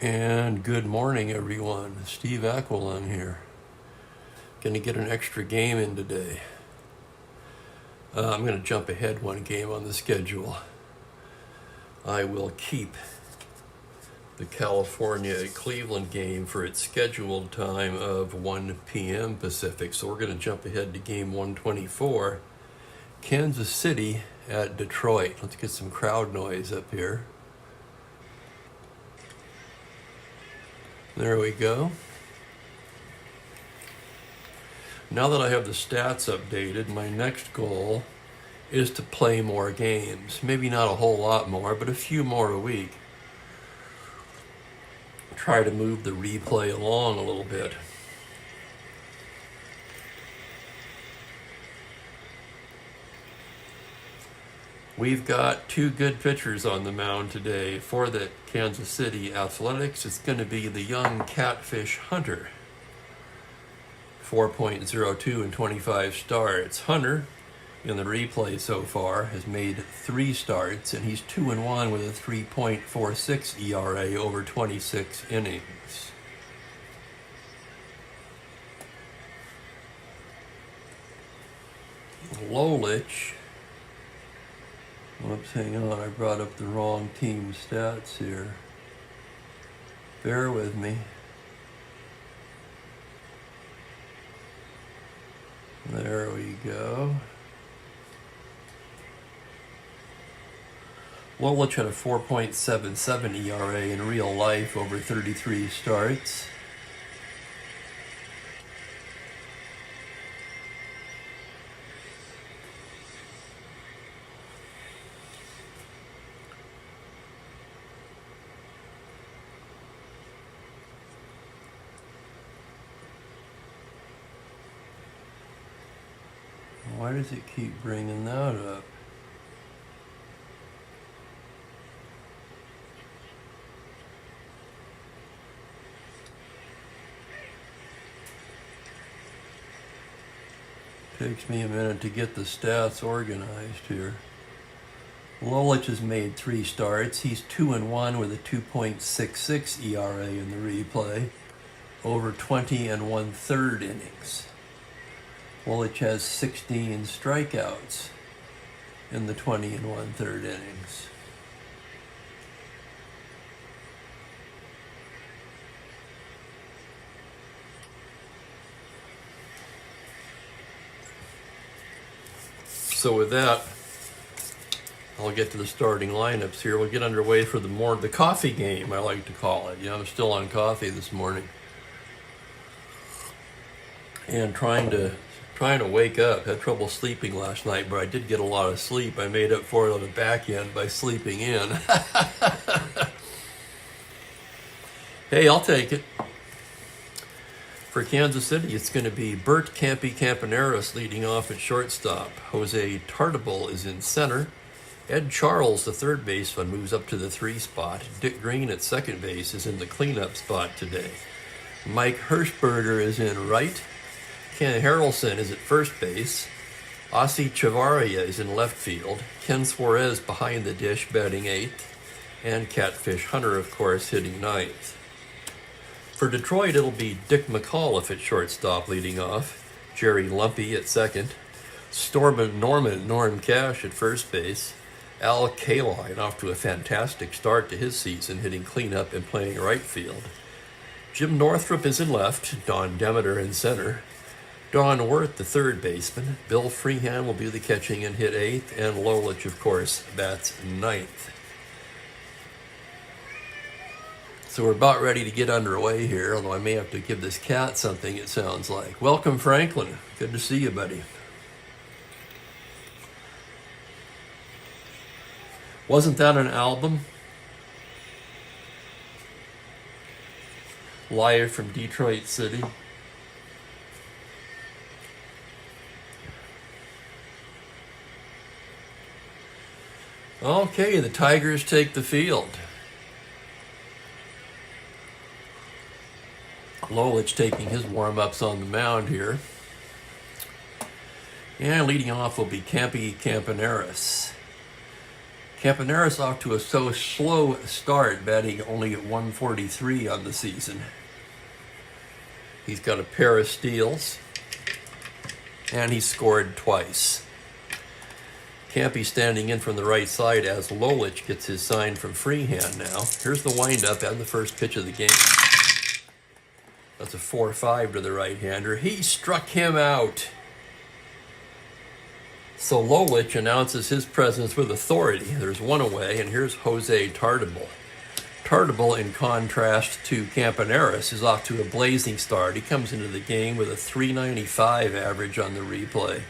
And good morning, everyone. Steve Aquilon here. Going to get an extra game in today. I'm going to jump ahead one game on the schedule. I will keep the California-Cleveland game for its scheduled time of 1 p.m. Pacific. So we're going to jump ahead to game 124. Kansas City at Detroit. Let's get some crowd noise up here. There we go. Now that I have the stats updated, my next goal is to play more games. Maybe not a whole lot more, but a few more a week. Try to move the replay along a little bit. We've got two good pitchers on the mound today. For the Kansas City Athletics, it's going to be the young Catfish Hunter. 4.02 in 25 starts. Hunter, in the replay so far, has made 3 starts, and he's 2-1 with a 3.46 ERA over 26 innings. Lolich. Whoops, hang on, I brought up the wrong team stats here. Bear with me. There we go. Lolich had a 4.77 ERA in real life over 33 starts. Why does it keep bringing that up? Takes me a minute to get the stats organized here. Lolich has made 3 starts. He's 2-1 with a 2.66 ERA in the replay over 20 1/3 innings. Lolich has 16 strikeouts in the 20 1/3 innings. So with that, I'll get to the starting lineups here. We'll get underway for the coffee game, I like to call it. I'm still on coffee this morning. And trying to wake up. Had trouble sleeping last night, but I did get a lot of sleep. I made up for it on the back end by sleeping in. Hey, I'll take it. For Kansas City, it's going to be Bert Campaneris leading off at shortstop. Jose Tartabull is in center. Ed Charles, the third baseman, moves up to the 3 spot. Dick Green at second base is in the cleanup spot today. Mike Hirschberger is in right. Ken Harrelson is at first base. Ossie Chavarria is in left field. Ken Suarez behind the dish batting 8th. And Catfish Hunter, of course, hitting 9th. For Detroit, it'll be Dick McAuliffe at shortstop leading off. Jerry Lumpy at second. Norm Cash at first base. Al Kaline off to a fantastic start to his season, hitting cleanup and playing right field. Jim Northrup is in left. Don Demeter in center. Don Wirth, the third baseman. Bill Freehan will do the catching and hit 8th, and Lolich, of course, bats 9th. So we're about ready to get underway here, although I may have to give this cat something, it sounds like. Welcome, Franklin. Good to see you, buddy. Wasn't that an album? Live from Detroit City. Okay, the Tigers take the field. Lolich taking his warm-ups on the mound here. And leading off will be Campaneris. Campaneris off to a so slow start, batting only at 143 on the season. He's got a pair of steals, and he scored twice. Campy standing in from the right side as Lolich gets his sign from freehand now. Here's the windup and the first pitch of the game. That's a 4-5 to the right-hander. He struck him out. So Lolich announces his presence with authority. There's one away, and here's Jose Tartabull. Tartabull, in contrast to Campaneris, is off to a blazing start. He comes into the game with a .395 average on the replay.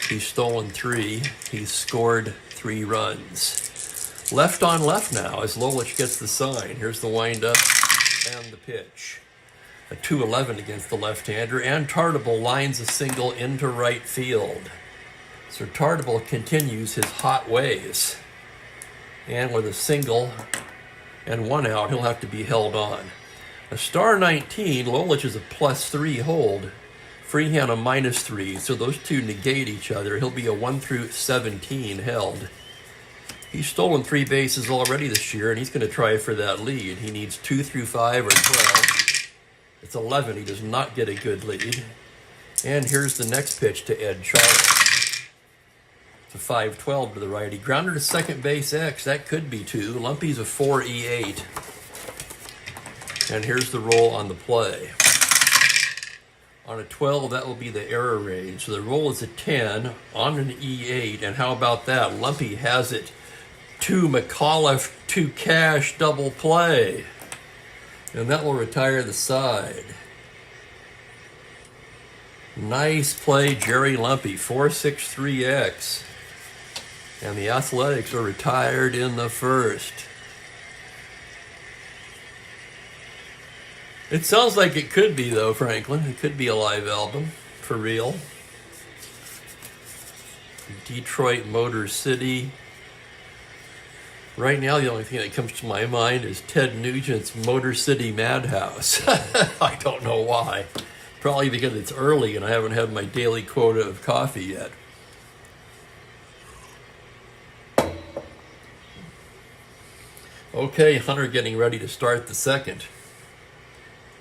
He's stolen 3. He's scored 3 runs. Left on left now as Lolich gets the sign. Here's the windup and the pitch. A 2-11 against the left-hander, and Tartabull lines a single into right field. So Tartabull continues his hot ways. And with a single and 1 out, he'll have to be held on. A star 19, Lolich is a +3 hold. Freehand a -3, so those two negate each other. He'll be a 1 through 17 held. He's stolen 3 bases already this year, and he's going to try for that lead. He needs 2 through 5 or 12. It's 11. He does not get a good lead. And here's the next pitch to Ed Charles. It's a 5-12 to the righty. Grounder to second base X. That could be 2. Lumpy's a 4-E8. And here's the roll on the play. On a 12, that will be the error range. So the roll is a 10 on an E8. And how about that? Lumpy has it to McAuliffe to Cash double play. And that will retire the side. Nice play, Jerry Lumpy, 4.63X. And the Athletics are retired in the first. It sounds like it could be, though, Franklin. It could be a live album, for real. Detroit, Motor City. Right now, the only thing that comes to my mind is Ted Nugent's Motor City Madhouse. I don't know why. Probably because it's early and I haven't had my daily quota of coffee yet. Okay, Hunter getting ready to start the second.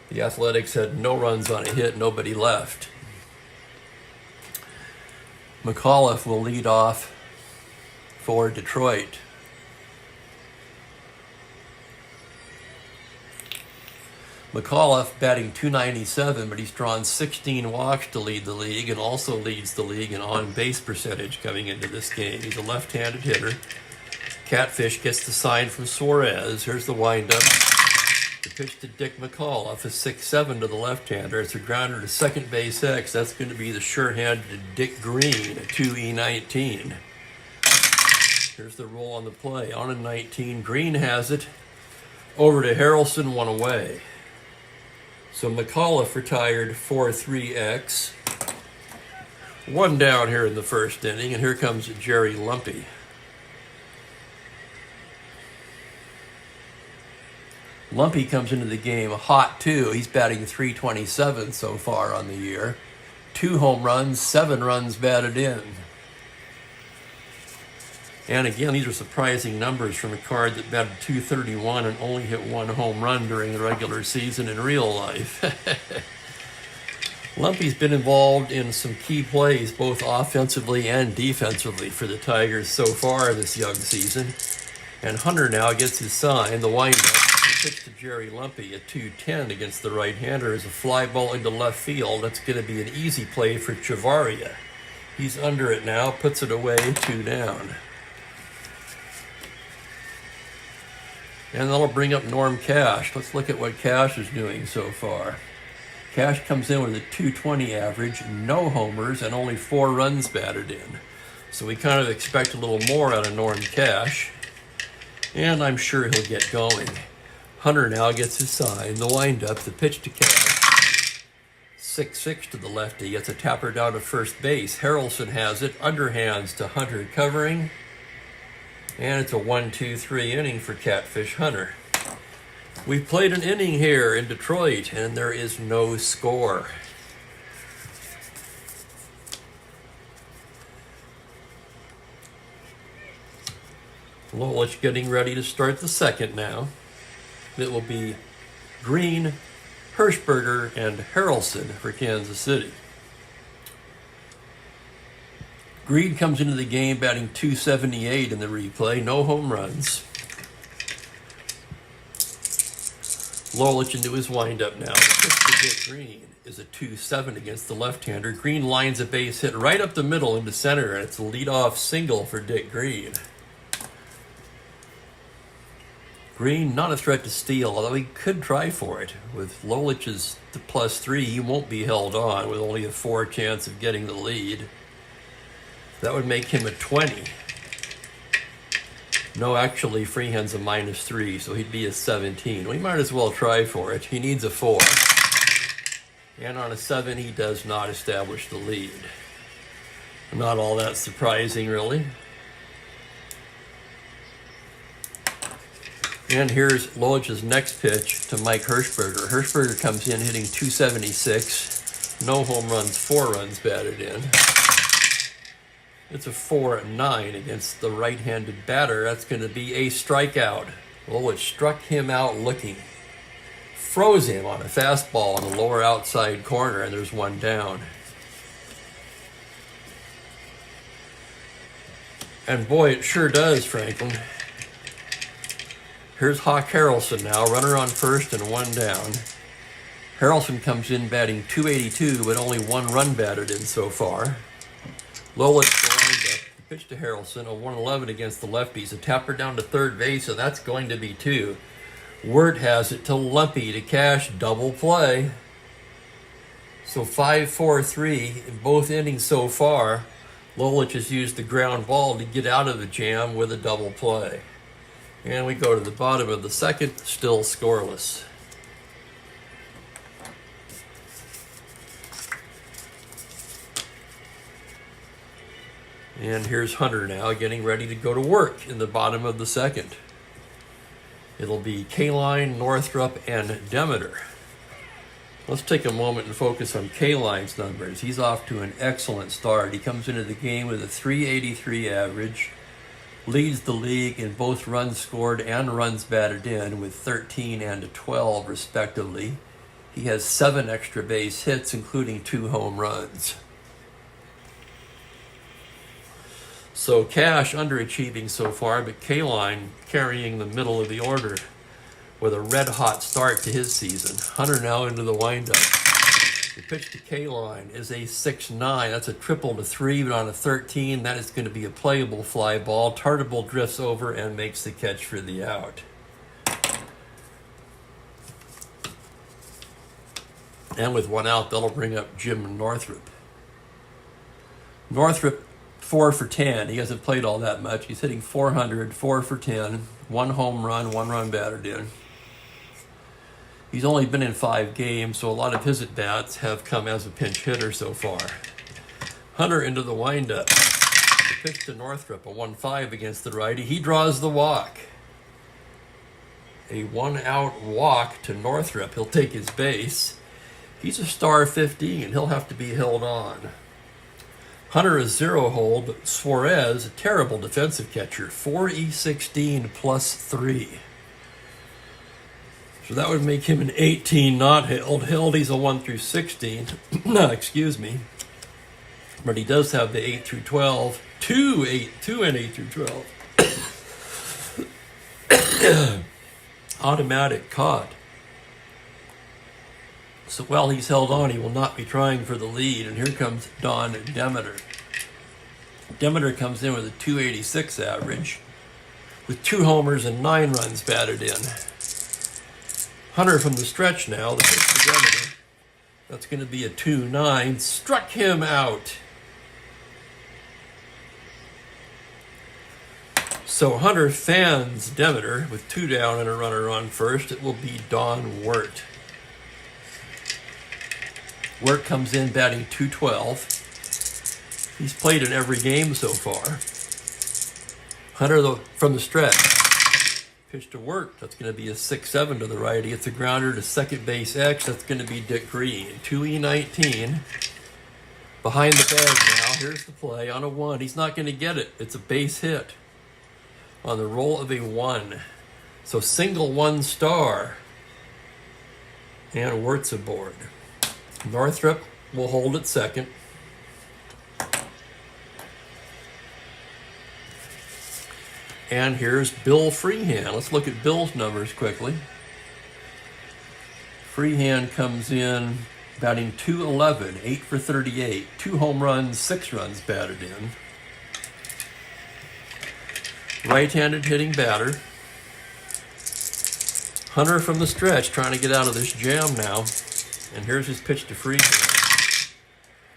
The Athletics had no runs on a hit, nobody left. McAuliffe will lead off for Detroit. McAuliffe batting .297, but he's drawn 16 walks to lead the league and also leads the league in on-base percentage coming into this game. He's a left-handed hitter. Catfish gets the sign from Suarez. Here's the windup. The pitch to Dick McAuliffe, a 6-7 to the left-hander. It's a grounder to second base X. That's going to be the sure-handed Dick Green, a 2E19. Here's the roll on the play. On a 19, Green has it. Over to Harrelson, 1 away. So McAuliffe retired 4-3X. 1 down here in the first inning, and here comes Jerry Lumpy. Lumpy comes into the game hot, too. He's batting .327 so far on the year. 2 home runs, 7 runs batted in. And again, these are surprising numbers from a card that batted .231 and only hit 1 home run during the regular season in real life. Lumpy's been involved in some key plays, both offensively and defensively, for the Tigers so far this young season. And Hunter now gets his sign, the windup. The pitch to Jerry Lumpy at 210 against the right-hander is a fly ball into left field. That's going to be an easy play for Chavaria. He's under it now, puts it away, 2 down. And that'll bring up Norm Cash. Let's look at what Cash is doing so far. Cash comes in with a .220 average, no homers, and only 4 runs batted in. So we kind of expect a little more out of Norm Cash. And I'm sure he'll get going. Hunter now gets his sign, the windup, the pitch to Cash. 6-6 to the lefty, gets a tapper down to first base. Harrelson has it, underhands to Hunter covering. And it's a 1-2-3 inning for Catfish Hunter. We've played an inning here in Detroit, and there is no score. Lolich getting ready to start the second now. It will be Green, Hirschberger, and Harrelson for Kansas City. Green comes into the game batting .278 in the replay, no home runs. Lolich into his windup now. The pitch to Dick Green is a 2-7 against the left-hander. Green lines a base hit right up the middle into center, and it's a leadoff single for Dick Green. Green not a threat to steal, although he could try for it. With Lolich's +3, he won't be held on with only a 4 chance of getting the lead. That would make him a 20. No, actually, Freehand's a -3, so he'd be a 17. Well, he might as well try for it. He needs a 4. And on a 7, he does not establish the lead. Not all that surprising, really. And here's Lolich's next pitch to Mike Hirschberger. Hirschberger comes in hitting .276. No home runs, 4 runs batted in. It's a 4-9 against the right-handed batter. That's going to be a strikeout. Lolich struck him out looking. Froze him on a fastball on the lower outside corner, and there's one down. And boy, it sure does, Franklin. Here's Hawk Harrelson now, runner on first and 1 down. Harrelson comes in batting .282, but only 1 run batted in so far. Lolich lined up. The pitch to Harrelson, a 1-11 against the lefties. A tapper down to third base, so that's going to be 2. Wirt has it to Lumpy to cash, double play. So 5-4-3 in both innings so far. Lolich has used the ground ball to get out of the jam with a double play. And we go to the bottom of the second, still scoreless. And here's Hunter now getting ready to go to work in the bottom of the second. It'll be Kaline, Northrup, and Demeter. Let's take a moment and focus on Kaline's numbers. He's off to an excellent start. He comes into the game with a .383 average. Leads the league in both runs scored and runs batted in with 13 and 12 respectively. He has 7 extra base hits, including 2 home runs. So Cash underachieving so far, but Kaline carrying the middle of the order with a red-hot start to his season. Hunter now into the windup. The pitch to Kaline is a 6-9. That's a triple to 3, but on a 13, that is going to be a playable fly ball. Tartable drifts over and makes the catch for the out. And with 1 out, that'll bring up Jim Northrup. Northrup, 4 for 10. He hasn't played all that much. He's hitting .400, 4 for 10, 1 home run, 1 run batted in. He's only been in 5 games, so a lot of his at-bats have come as a pinch hitter so far. Hunter into the windup. The pitch to Northrup, a 1-5 against the righty. He draws the walk. A 1-out walk to Northrup. He'll take his base. He's a star 15. He'll have to be held on. Hunter is 0 hold, but Suarez, a terrible defensive catcher, 4E16 +3. So that would make him an 18 not held. Held, he's a 1 through 16. Excuse me. But he does have the 8 through 12. 2 and 8 through 12. Automatic caught. So while he's held on, he will not be trying for the lead. And here comes Don Demeter. Demeter comes in with a .286 average with 2 homers and 9 runs batted in. Hunter from the stretch now, the pitch to Demeter. That's going to be a 2-9. Struck him out. So Hunter fans Demeter with 2 down and a runner on first. It will be Don Wirt. Wirt comes in batting .212. He's played in every game so far. Hunter from the stretch. Pitch to Wirt. That's going to be a 6-7 to the righty. It's a grounder to second base X. That's going to be Dick Green. 2E19. Behind the bag now. Here's the play on a 1. He's not going to get it. It's a base hit. on the roll of a 1. So single 1 star. And Wirtz aboard. Northrop will hold at second. And here's Bill Freehand. Let's look at Bill's numbers quickly. Freehand comes in batting .211, 8 for 38, 2 home runs, 6 runs batted in. Right-handed hitting batter. Hunter from the stretch trying to get out of this jam now. And here's his pitch to Freehand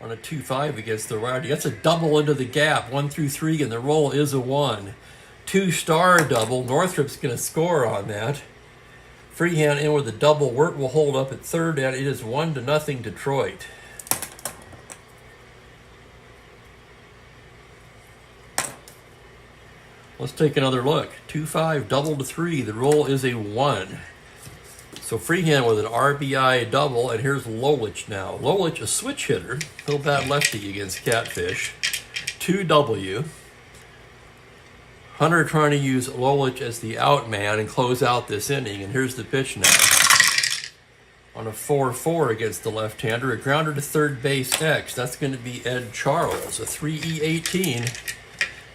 on a 2-5 against the righty. That's a double into the gap, 1 through 3, and the roll is a 1. 2-star double. Northrop's going to score on that. Freehand in with a double. Wirt will hold up at third, and it is 1-0 Detroit. Let's take another look. 2-5 double to 3. The roll is a 1. So Freehand with an RBI double, and here's Lolich now. Lolich, a switch hitter. He'll bat lefty against Catfish. 2W. Hunter trying to use Lolich as the out man and close out this inning. And here's the pitch now. On a 4-4 against the left-hander. A grounder to third base X. That's going to be Ed Charles. A 3E18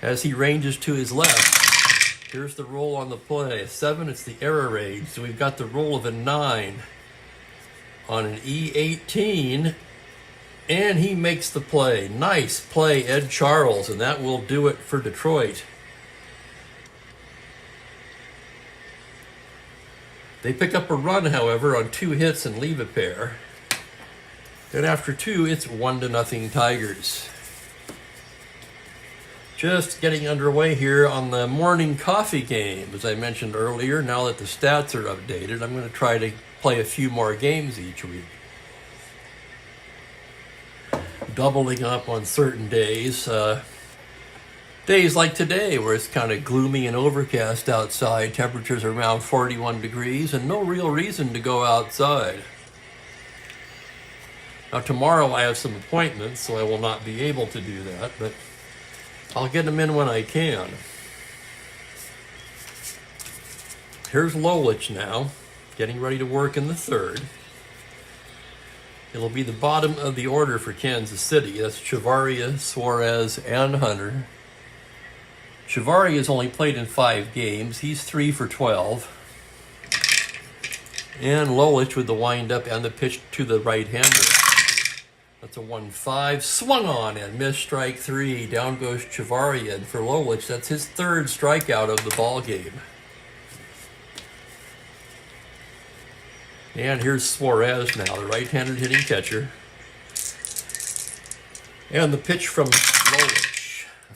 as he ranges to his left. Here's the roll on the play. A 7, it's the error rate. So we've got the roll of a 9 on an E18. And he makes the play. Nice play, Ed Charles. And that will do it for Detroit. They pick up a run, however, on 2 hits and leave a pair. And after 2, it's 1-0 Tigers. Just getting underway here on the morning coffee game. As I mentioned earlier, now that the stats are updated, I'm going to try to play a few more games each week. Doubling up on certain days. Days like today, where it's kind of gloomy and overcast outside, temperatures are around 41 degrees, and no real reason to go outside. Now tomorrow I have some appointments, so I will not be able to do that, but I'll get them in when I can. Here's Lolich now, getting ready to work in the third. It'll be the bottom of the order for Kansas City. That's Chavarria, Suarez, and Hunter. Chavarria has only played in 5 games. He's 3 for 12. And Lolich with the windup and the pitch to the right-hander. That's a 1-5. Swung on and missed strike 3. Down goes Chavarria. And for Lolich, that's his 3rd strikeout of the ball game. And here's Suarez now, the right-handed hitting catcher. And the pitch from Lolich.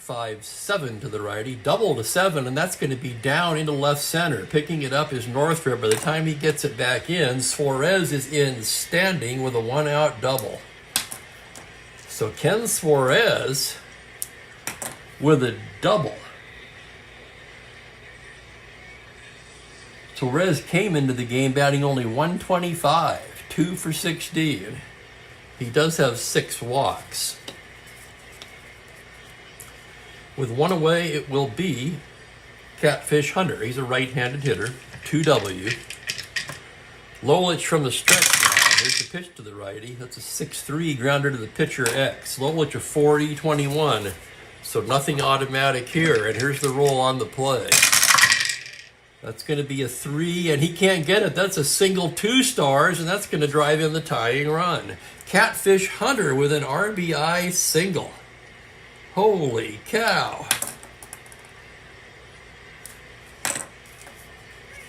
5-7 to the righty, double to 7, and that's going to be down into left center. Picking it up is Northrop. By the time he gets it back in, Suarez is in standing with a 1-out double. So Ken Suarez with a double. Suarez came into the game batting only .125, 2 for 16. He does have 6 walks. With 1 away, it will be Catfish Hunter. He's a right-handed hitter, 2W. Lolich from the stretch now. Here's the pitch to the righty. That's a 6-3 grounder to the pitcher X. Lolich a 4E21, so nothing automatic here. And here's the roll on the play. That's going to be a 3, and he can't get it. That's a single 2 stars, and that's going to drive in the tying run. Catfish Hunter with an RBI single. Holy cow.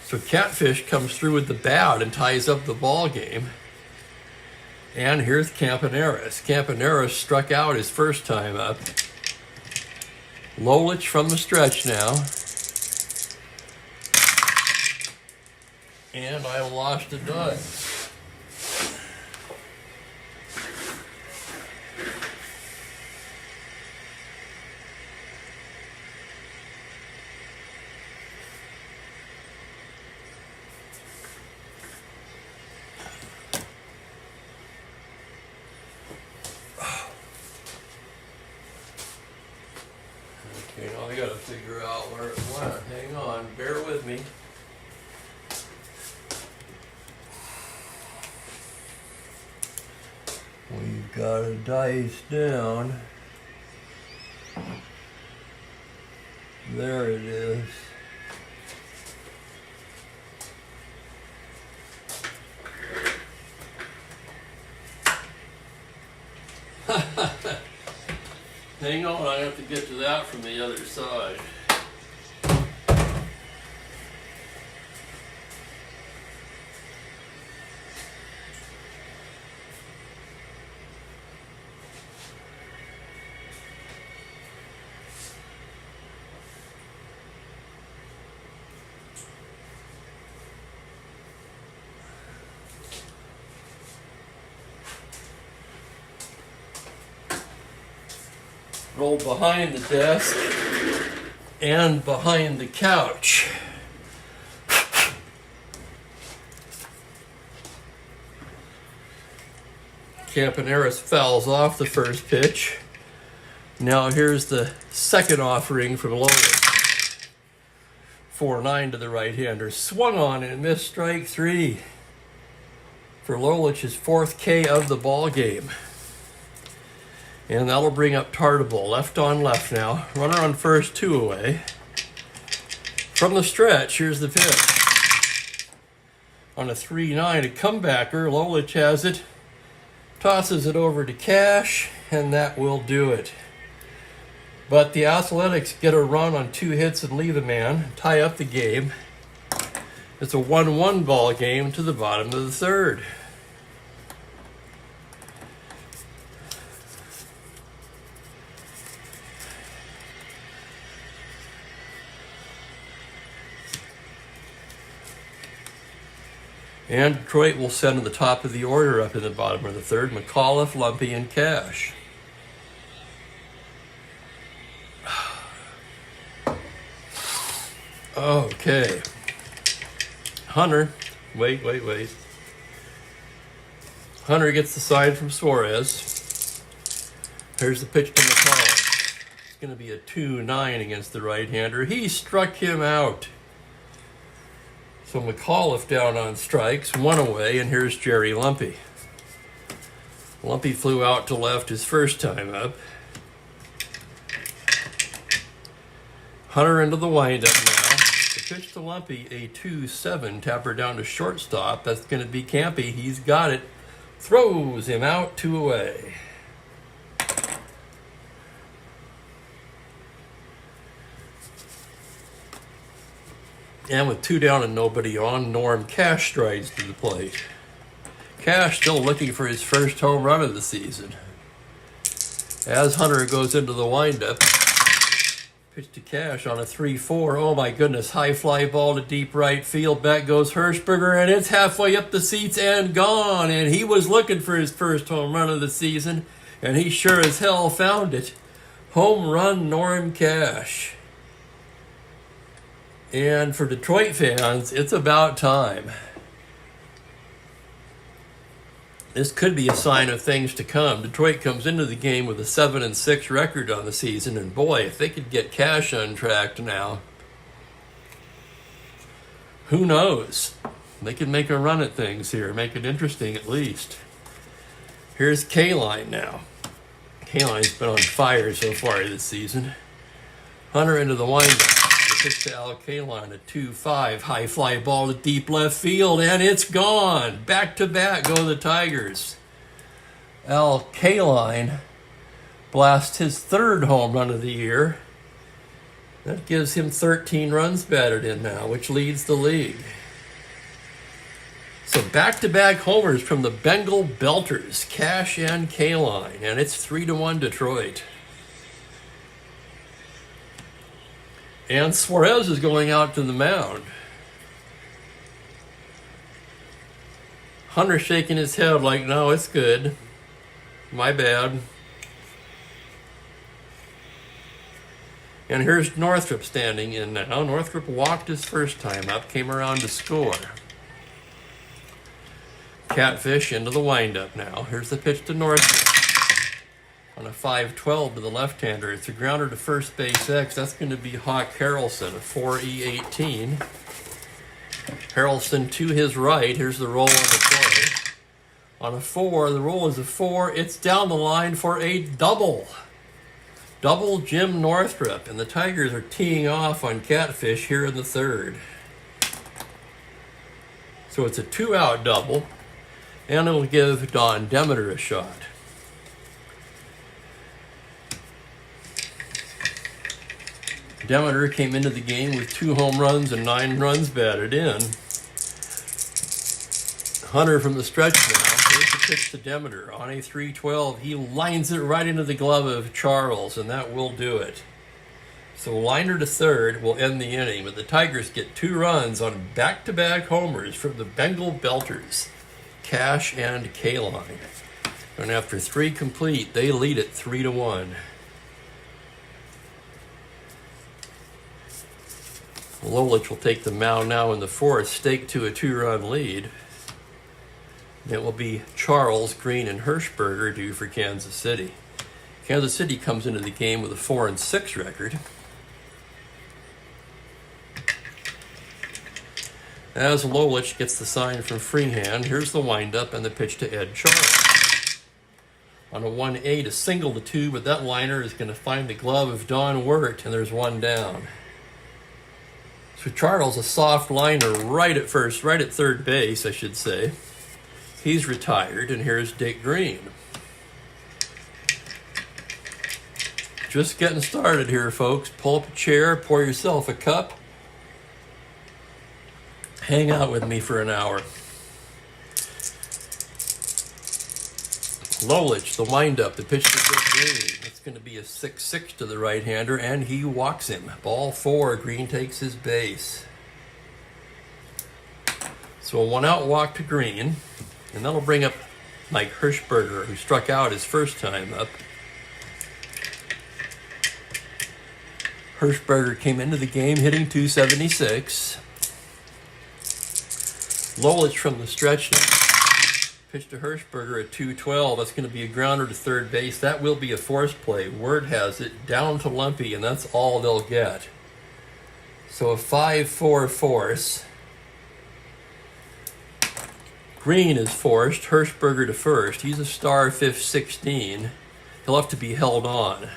So Catfish comes through with the bat and ties up the ball game. And here's Campaneris. Campaneris struck out his first time up. Lolich from the stretch now. And I lost a dud. I gotta figure out where it went. Hang on, bear with me. We've got a dice down. There it is. Hang on, I have to get to that from the other side. Roll behind the desk and behind the couch. Campaneris fouls off the first pitch. Now here's the second offering from Lolis. 4-9 to the right-hander. Swung on and missed strike 3 for Lolich's 4th K of the ball game. And that'll bring up Tartable. Left on left now. Runner on first, 2 away. From the stretch, here's the pitch. On a 3-9, a comebacker. Lolich has it. Tosses it over to Cash, and that will do it. But the Athletics get a run on 2 hits and leave a man. Tie up the game. It's a 1-1 ball game to the bottom of the third. And Detroit will send to the top of the order up in the bottom of the third. McAuliffe, Lumpy, and Cash. Okay. Hunter. Wait. Hunter gets the sign from Suarez. Here's the pitch to McAuliffe. It's going to be a 2-9 against the right-hander. He struck him out. So McAuliffe down on strikes, 1 away, and here's Jerry Lumpy. Lumpy flew out to left his first time up. Hunter into the windup now. The pitch to Lumpy, a 2-7, tapper down to shortstop. That's going to be Campy. He's got it. Throws him out, 2 away. And with 2 down and nobody on, Norm Cash strides to the plate. Cash still looking for his first home run of the season. As Hunter goes into the windup, pitch to Cash on a 3-4. Oh my goodness, high fly ball to deep right field. Back goes Hirschberger, and it's halfway up the seats and gone. And he was looking for his first home run of the season, and he sure as hell found it. Home run, Norm Cash. And for Detroit fans, it's about time. This could be a sign of things to come. Detroit comes into the game with a 7-6 record on the season, and boy, if they could get Cash untracked now, who knows? They could make a run at things here, make it interesting at least. Here's K-Line now. K-Line's been on fire so far this season. Hunter into the windup. Pitch to Al Kaline, a 2-5 high fly ball to deep left field, and it's gone. Back to back go the Tigers. Al Kaline blasts his 3rd home run of the year. That gives him 13 runs batted in now, which leads the league. So back-to-back homers from the Bengal Belters, Cash and Kaline, and it's 3-1 Detroit. And Suarez is going out to the mound. Hunter shaking his head like, no, it's good. My bad. And here's Northrop standing in now. Northrop walked his first time up, came around to score. Catfish into the windup now. Here's the pitch to Northrop. on a 5-12 to the left-hander. It's a grounder to first base X. That's going to be Hawk Harrelson, a 4E18. Harrelson to his right. Here's the roll on the play. On a 4, the roll is a 4. It's down the line for a double. Double Jim Northrup. And the Tigers are teeing off on Catfish here in the third. So it's a 2-out double. And it'll give Don Demeter a shot. Demeter came into the game with 2 home runs and 9 runs batted in. Hunter from the stretch now. Here's the pitch to Demeter. On a 3-12, he lines it right into the glove of Charles, and that will do it. So liner to third will end the inning, but the Tigers get 2 runs on back-to-back homers from the Bengal Belters, Cash and Kaline. And after 3 complete, they lead it 3-1. Lolich will take the mound now in the fourth, stake to a 2-run lead. It will be Charles, Green, and Hirschberger due for Kansas City. Kansas City comes into the game with a 4-6 record. As Lolich gets the sign from Freehand, here's the windup and the pitch to Ed Charles. On a 1-8, a single to 2, but that liner is going to find the glove of Don Wirt, and there's 1 down. So Charles, a soft liner right at third base, I should say. He's retired, and here's Dick Green. Just getting started here, folks. Pull up a chair, pour yourself a cup. Hang out with me for an hour. Lolich, the windup, the pitch to Dick Green. It's going to be a 6-6 to the right-hander, and he walks him. Ball 4, Green takes his base. So a 1-out walk to Green, and that'll bring up Mike Hirschberger, who struck out his first time up. Hirschberger came into the game hitting .276. Lolich from the stretch now. Pitch to Hirschberger at 2-12. That's going to be a grounder to third base. That will be a force play. Word has it down to Lumpy, and that's all they'll get. So a 5-4 force. Green is forced. Hirschberger to first. He's a star 5-16. He'll have to be held on.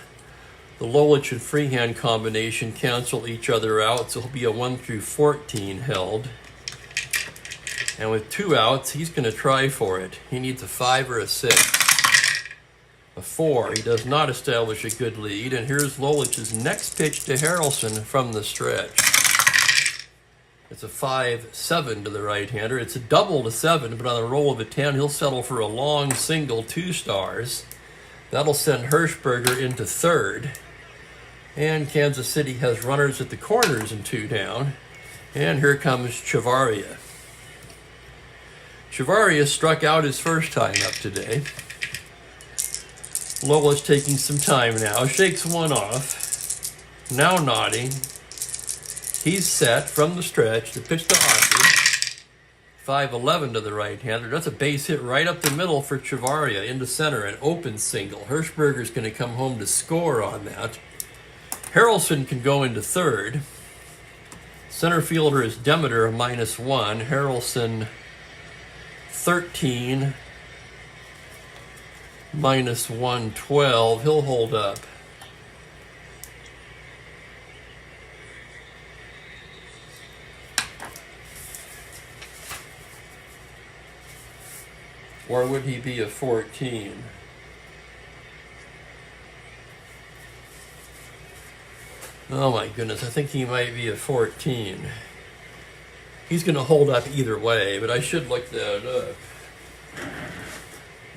The Lolich and Freehand combination cancel each other out, so he'll be a 1-14 held. And with 2 outs, he's going to try for it. He needs a 5 or a 6. A 4. He does not establish a good lead. And here's Lolich's next pitch to Harrelson from the stretch. It's a 5-7 to the right-hander. It's a double to 7, but on a roll of a 10, he'll settle for a long single 2 stars. That'll send Hirschberger into third. And Kansas City has runners at the corners and 2 down. And here comes Chavarria. Chavarria struck out his first time up today. Lola's taking some time now. Shakes one off. Now nodding. He's set from the stretch. The pitch to Hockey. 5-11 to the right-hander. That's a base hit right up the middle for Chavarria into center. An open single. Hirschberger's going to come home to score on that. Harrelson can go into third. Center fielder is Demeter, a -1. Harrelson 13 -112. He'll hold up. Or would he be a 14? Oh my goodness, I think he might be a 14. He's going to hold up either way, but I should look that up.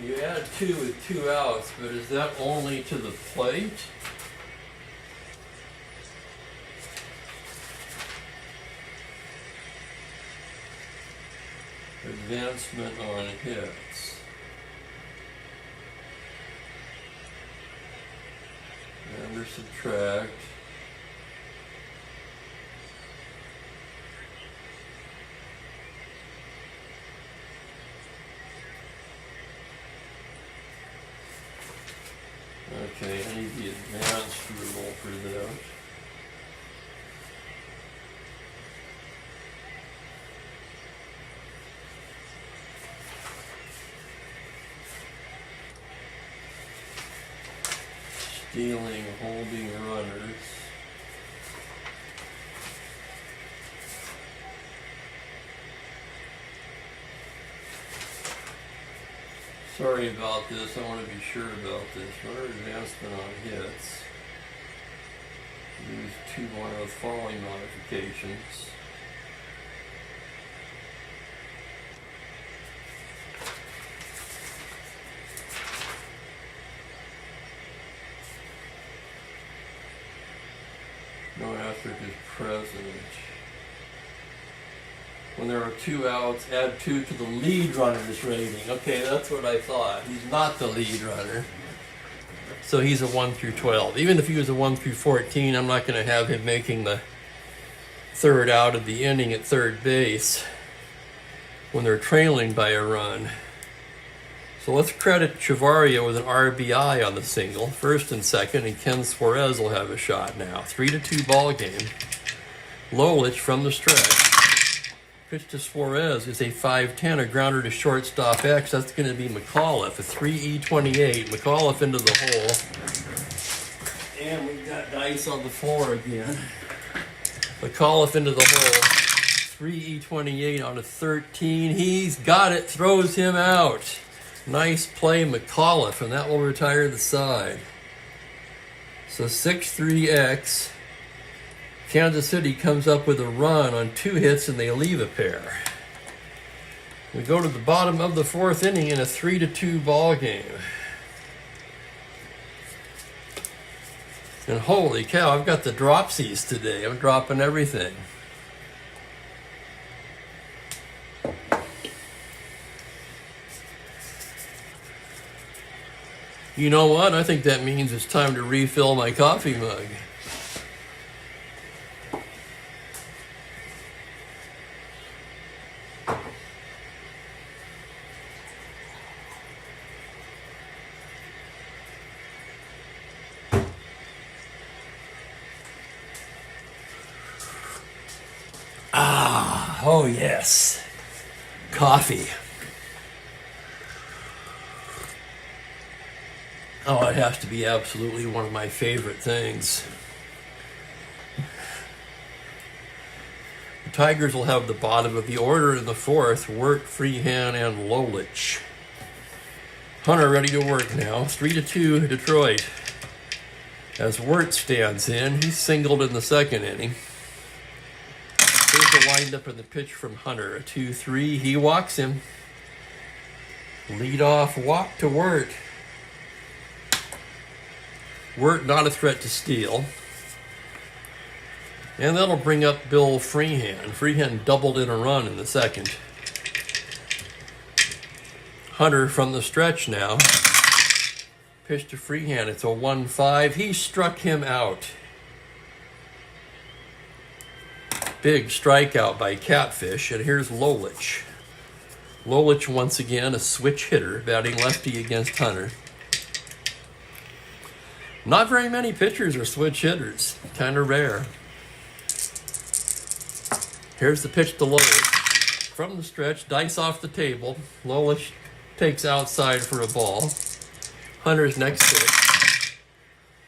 You add 2 with 2 outs, but is that only to the plate? Advancement on hits. Number subtract. advanced rule for that. Stealing, holding runners. Sorry about this, I want to be sure about this. Runner advancement on hits. Use one of the following modifications. No asterisk is present. When there are 2 outs, add 2 to the lead runner's rating. Okay, that's what I thought. He's not the lead runner. So he's a 1 through 12. Even if he was a 1 through 14, I'm not going to have him making the 3rd out of the inning at third base when they're trailing by a run. So let's credit Chavaria with an RBI on the single, first and second, and Ken Suarez will have a shot now. 3-2 ball game. Lolich from the stretch. Pitch to Suarez is a 5-10, a grounder to shortstop X. That's going to be McAuliffe, a 3-E28. McAuliffe into the hole. And we've got dice on the floor again. McAuliffe into the hole. 3-E28 on a 13. He's got it, throws him out. Nice play, McAuliffe, and that will retire the side. So 6-3 Kansas City comes up with a run on 2 hits and they leave a pair. We go to the bottom of the 4th inning in a 3-2 ball game. And holy cow, I've got the dropsies today. I'm dropping everything. You know what? I think that means it's time to refill my coffee mug. Oh yes, coffee. Oh, it has to be absolutely one of my favorite things. The Tigers will have the bottom of the order in the 4th, Wirt, Freehan, and Lolich. Hunter ready to work now, 3-2 Detroit. As Wirt stands in, he's singled in the 2nd inning. Here's the windup and the pitch from Hunter. A 2-3. He walks him. Lead off walk to Wirt. Wirt not a threat to steal. And that'll bring up Bill Freehan. Freehan doubled in a run in the 2nd. Hunter from the stretch now. Pitch to Freehan. It's a 1-5. He struck him out. Big strikeout by Catfish, and here's Lolich. Lolich once again a switch hitter, batting lefty against Hunter. Not very many pitchers are switch hitters, kind of rare. Here's the pitch to Lolich. From the stretch, dice off the table. Lolich takes outside for a ball. Hunter's next pitch.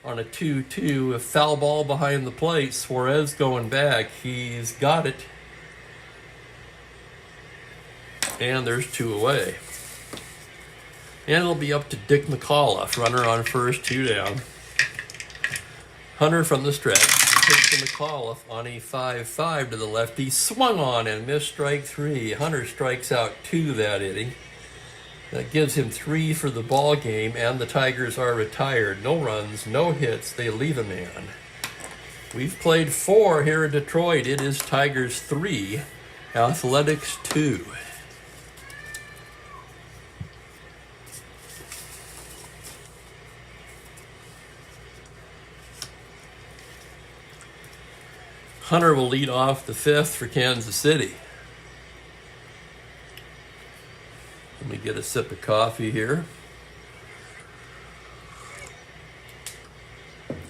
On a 2-2, a foul ball behind the plate. Suarez going back. He's got it. And there's 2 away. And it'll be up to Dick McAuliffe, runner on first, 2 down. Hunter from the stretch. He takes to McAuliffe on a 5-5 to the lefty. Swung on and missed strike 3. Hunter strikes out 2 that inning. That gives him 3 for the ball game, and the Tigers are retired. No runs, no hits. They leave a man. We've played 4 here in Detroit. It is Tigers 3, Athletics 2. Hunter will lead off the 5th for Kansas City. Let me get a sip of coffee here.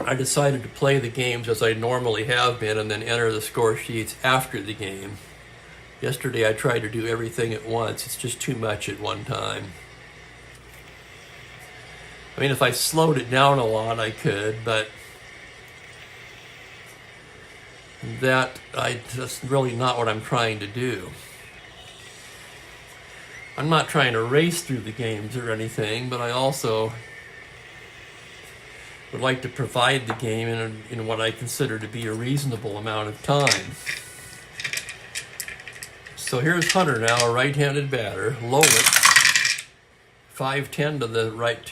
I decided to play the games as I normally have been and then enter the score sheets after the game. Yesterday I tried to do everything at once. It's just too much at one time. I mean, if I slowed it down a lot, I could, but that's really not what I'm trying to do. I'm not trying to race through the games or anything, but I also would like to provide the game in what I consider to be a reasonable amount of time. So here's Hunter now, a right-handed batter. Lowett, 5'10" to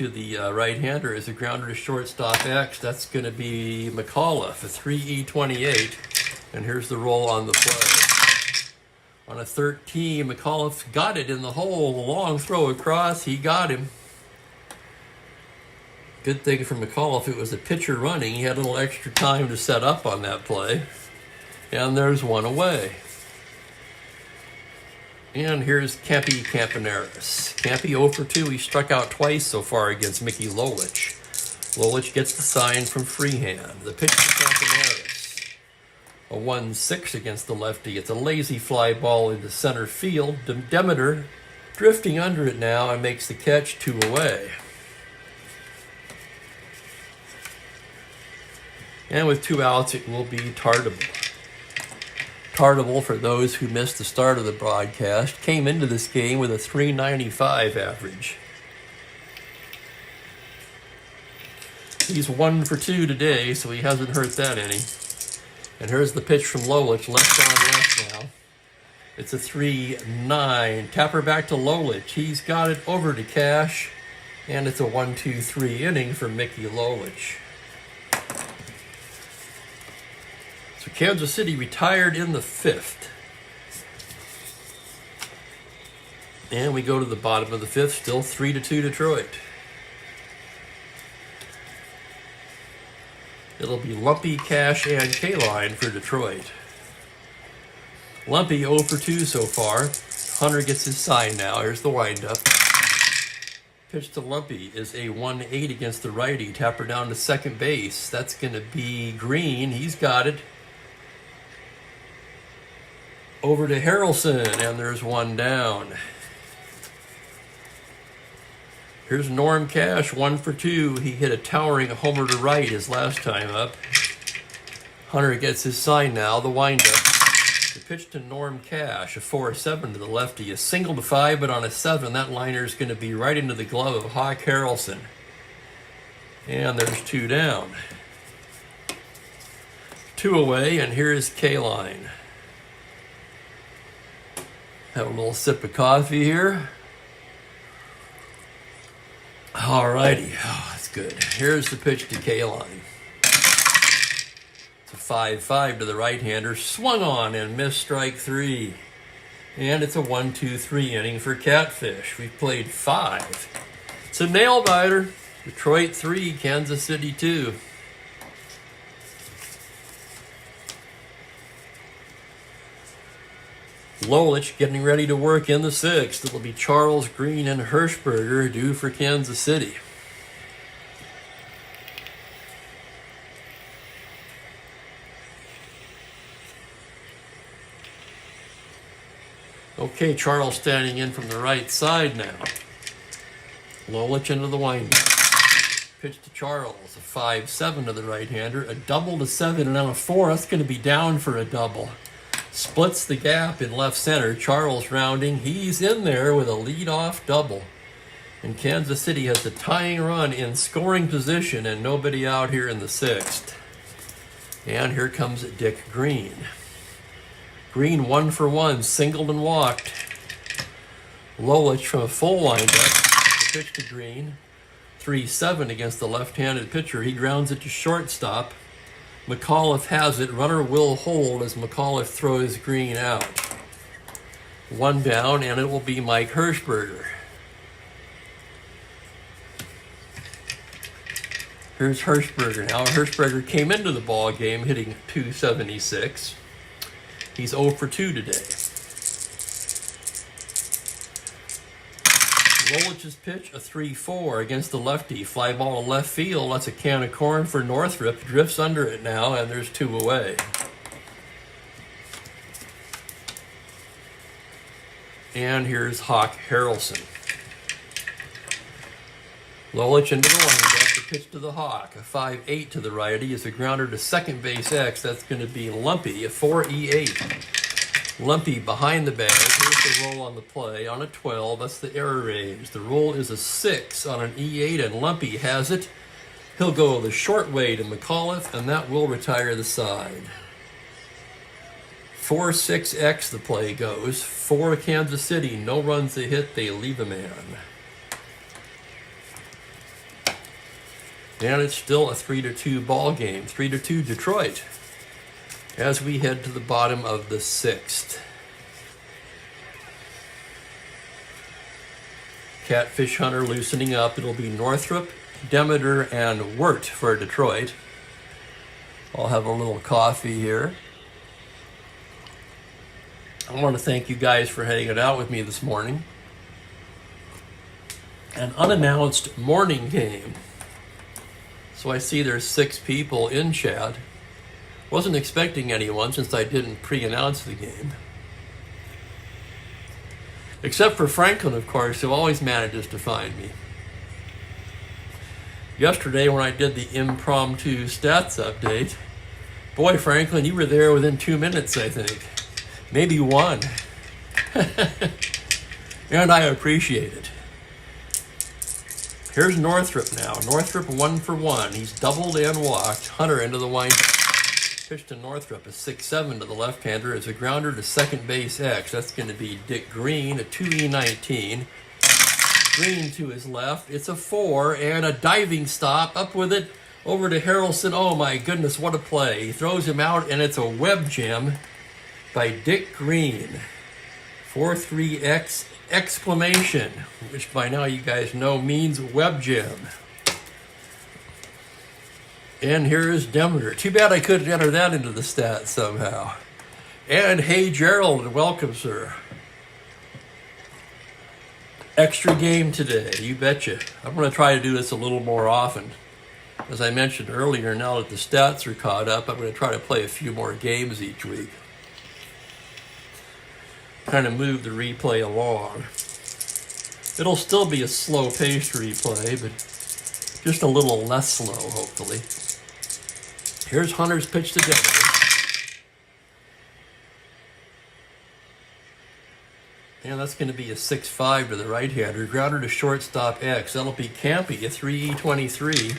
the right-hander is a grounder to shortstop X. That's going to be McAuliffe, a 3E28. And here's the roll on the play. On a 13, McAuliffe got it in the hole. A long throw across. He got him. Good thing for McAuliffe, it was a pitcher running. He had a little extra time to set up on that play. And there's one away. And here's Campy Campaneris. Campy 0 for 2. He struck out twice so far against Mickey Lolich. Lolich gets the sign from Freehand. The pitch to Campaneris. A 1-6 against the lefty. It's a lazy fly ball into center field. Demeter drifting under it now and makes the catch, 2 away. And with 2 outs, it will be Tartable. Tartable, for those who missed the start of the broadcast, came into this game with a .395 average. He's 1 for 2 today, so he hasn't hurt that any. And here's the pitch from Lolich, left on left now. It's a 3-9. Tapper back to Lolich. He's got it over to Cash, and it's a 1-2-3 inning for Mickey Lolich. So Kansas City retired in the 5th. And we go to the bottom of the 5th, still 3-2 Detroit. It'll be Lumpy, Cash, and K-Line for Detroit. Lumpy 0 for 2 so far. Hunter gets his sign now. Here's the windup. Pitch to Lumpy is a 1-8 against the righty. Tapper down to second base. That's going to be Green. He's got it. Over to Harrelson, and there's one down. Here's Norm Cash, 1 for 2. He hit a towering homer to right his last time up. Hunter gets his sign now, the windup. The pitch to Norm Cash, a 4-7 to the lefty. A single to 5, but on a 7, that liner is going to be right into the glove of Hawk Harrelson. And there's 2 down. 2 away, and here's K-Line. Have a little sip of coffee here. Alrighty, that's good. Here's the pitch to K-Line. It's a 5-5 to the right-hander. Swung on and missed strike 3. And it's a 1-2-3 inning for Catfish. We've played 5. It's a nail-biter. Detroit 3, Kansas City 2. Lolich getting ready to work in the 6th. It'll be Charles, Green, and Hirschberger due for Kansas City. Okay, Charles standing in from the right side now. Lolich into the windup. Pitch to Charles, a 5-7 to the right-hander. A double to 7, and on a 4, that's going to be down for a double. Splits the gap in left center. Charles rounding. He's in there with a leadoff double. And Kansas City has the tying run in scoring position and nobody out here in the 6th. And here comes Dick Green. Green 1 for 1, singled and walked. Lolich from a full windup. The pitch to Green. 3-7 against the left-handed pitcher. He grounds it to shortstop. McAuliffe has it. Runner will hold as McAuliffe throws Green out. 1 down, and it will be Mike Hirschberger. Here's Hirschberger now. Hirschberger came into the ball game hitting .276. He's 0 for 2 today. Lolich's pitch, a 3-4 against the lefty. Fly ball to left field. That's a can of corn for Northrop. Drifts under it now, and there's 2 away. And here's Hawk Harrelson. Lolich into the windup, the pitch to the Hawk. A 5-8 to the righty is a grounder to second base X. That's going to be Lumpy, a 4-E-8. Lumpy behind the bag. Here's the roll on the play on a 12. That's the error range. The roll is a 6 on an E8, and Lumpy has it. He'll go the short way to McAuliffe, and that will retire the side. 4-6X the play goes. For Kansas City, no runs a hit, they leave a man. And it's still a 3-2 ball game. 3-2 Detroit. As we head to the bottom of the 6th. Catfish Hunter loosening up. It'll be Northrop, Demeter, and Wirt for Detroit. I'll have a little coffee here. I want to thank you guys for hanging out with me this morning. An unannounced morning game. So I see there's 6 people in chat. Wasn't expecting anyone since I didn't pre-announce the game. Except for Franklin, of course, who always manages to find me. Yesterday when I did the impromptu stats update, boy, Franklin, you were there within 2 minutes, I think. Maybe 1. And I appreciate it. Here's Northrop now. Northrop 1 for 1. He's doubled and walked. Hunter into the windup. Pitch to Northrop, a 6-7 to the left-hander is a grounder to second base X. That's going to be Dick Green, a 2E19. Green to his left. It's a 4 and a diving stop. Up with it over to Harrelson. Oh my goodness, what a play. He throws him out and it's a web gem by Dick Green. 4-3X exclamation, which by now you guys know means web gem. And here is Demeter. Too bad I couldn't enter that into the stats somehow. And hey, Gerald, welcome, sir. Extra game today, you betcha. I'm going to try to do this a little more often. As I mentioned earlier, now that the stats are caught up, I'm going to try to play a few more games each week. Kind of move the replay along. It'll still be a slow-paced replay, but just a little less slow, hopefully. Here's Hunter's pitch to Demeter. And that's going to be a 6-5 to the right-hander. Grounder to shortstop X. That'll be Campy, a 3E23.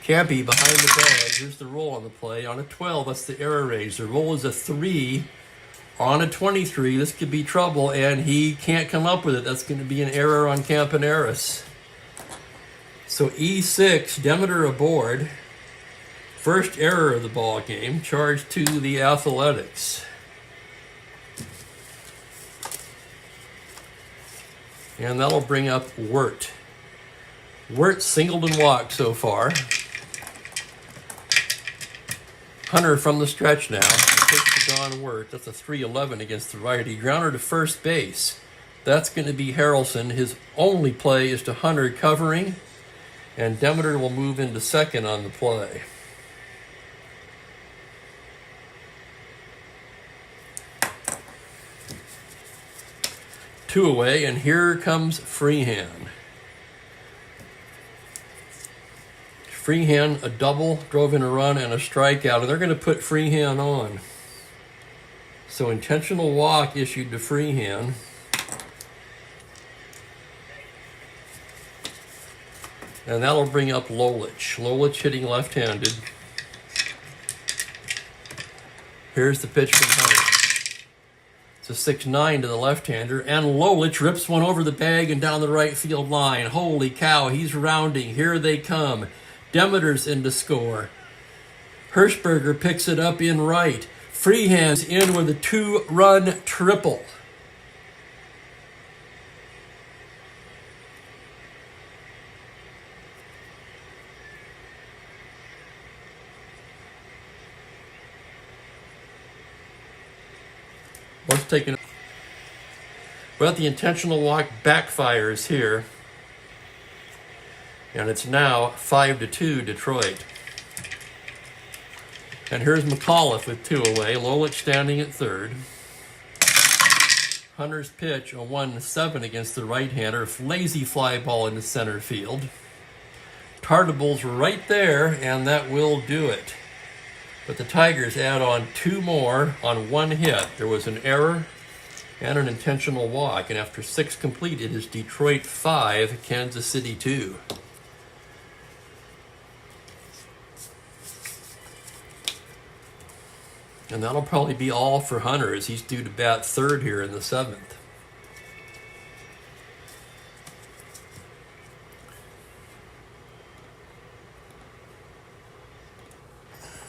Campy behind the bag. Here's the roll on the play. On a 12, that's the error range. The roll is a 3. On a 23, this could be trouble, and he can't come up with it. That's going to be an error on Campaneris. So E6, Demeter aboard. First error of the ball game, charged to the Athletics. And that'll bring up Wirt. Wirt singled and walked so far. Hunter from the stretch now. Pitch to Don Wirt. That's a 3-11 against the righty. Grounder to first base. That's going to be Harrelson. His only play is to Hunter covering. And Demeter will move into second on the play. Two away, and here comes Freehan. Freehan, a double, drove in a run and a strikeout, and they're going to put Freehan on. So intentional walk issued to Freehan. And that'll bring up Lolich. Lolich hitting left-handed. Here's the pitch from Hunter. It's a 6-9 to the left-hander, and Lolich rips one over the bag and down the right field line. Holy cow, he's rounding. Here they come. Demeter's in to score. Hirschberger picks it up in right. Freehan's in with a 2-run triple. Let's take it. But the intentional walk backfires here. And it's now 5-2 Detroit. And here's McAuliffe with 2 away. Lolich standing at third. Hunter's pitch, a 1-7 against the right-hander. Lazy fly ball into center field. Tartable's right there, and that will do it. But the Tigers add on 2 more on 1 hit. There was an error and an intentional walk. And after 6 complete, it is Detroit 5, Kansas City 2. And that'll probably be all for Hunter as he's due to bat third here in the 7th.